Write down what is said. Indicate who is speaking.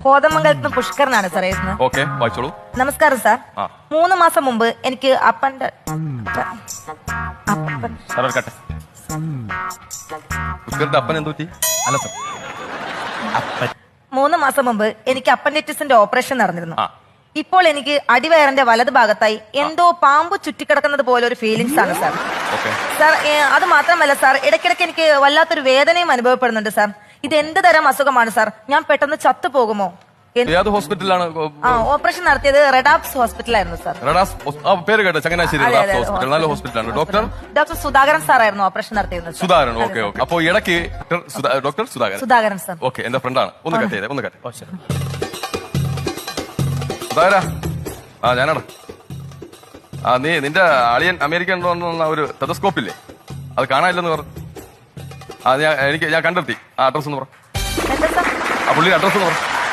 Speaker 1: കോതമംഗലത്ത് പുഷ്കരനാണ് സാർ എഴുതുന്നത്.
Speaker 2: ഓക്കെ, വായിച്ചോളൂ.
Speaker 1: നമസ്കാരം സാർ. 3 മാസം മുമ്പ് എനിക്ക്
Speaker 2: സാർ പുഷ്കറിന്റെ അപ്പൻ എന്ത് പറ്റി?
Speaker 3: അല്ല സാർ,
Speaker 1: 3 മാസം മുമ്പ് എനിക്ക് അപ്പൻഡിറ്റിസിന്റെ ഓപ്പറേഷൻ നടന്നിരുന്നു.
Speaker 2: ആ.
Speaker 1: ഇപ്പോൾ എനിക്ക് അടിവയറിന്റെ വലത് ഭാഗത്തായി എന്തോ പാമ്പ് ചുറ്റിക്കിടക്കുന്നത് പോലെ ഒരു ഫീലിങ്സ് ആണ് സാർ.
Speaker 2: ഓക്കെ
Speaker 1: സാർ, അത് മാത്രമല്ല സാർ, ഇടയ്ക്കിടയ്ക്ക് എനിക്ക് വല്ലാത്തൊരു വേദനയും അനുഭവപ്പെടുന്നുണ്ട് സാർ. ഇത് എന്ത് തരം അസുഖമാണ് സാർ? ഞാൻ പെട്ടെന്ന് ചത്തുപോകുമോ?
Speaker 2: ഏത് ഹോസ്പിറ്റലാണ്?
Speaker 1: ഓപ്പറേഷൻ നടത്തിയത് റെഡാപ്സ് ഹോസ്പിറ്റലായിരുന്നു സാർ.
Speaker 2: റഡാസ് പേര് കേട്ടോ, ചങ്ങനാശ്ശേരി റഡാസ് ഹോസ്പിറ്റൽ. നല്ല ഹോസ്പിറ്റലാണ്.
Speaker 1: ഡോക്ടർ സുധാകരൻ സാറായിരുന്നു ഓപ്പറേഷൻ നടത്തിയത്.
Speaker 2: സുധാകരൻ. Okay okay. അപ്പൊ ഇടയ്ക്ക് ഡോക്ടർ
Speaker 1: സുധാകരൻ സാർ.
Speaker 2: ഓക്കെ, എന്റെ ഫ്രണ്ടാണ്. ഒന്ന് കട്ട് ചെയ്തേ, ഒന്ന് കട്ട്. സുധാകര, ഞാനാടാ. നിന്റെ അളിയൻ അമേരിക്കൻ വന്ന ഒരു ടെലസ്കോപ്പ് ഇല്ലേ, അത് കാണാനില്ലെന്ന് പറഞ്ഞു. ഞാൻ കണ്ടെത്തി. ആ അഡ്രസ് ഒന്ന് പറ.
Speaker 1: എന്താ സാർ?
Speaker 2: ആ പുള്ളിയുടെ അഡ്രസ് ഒന്ന് പറ.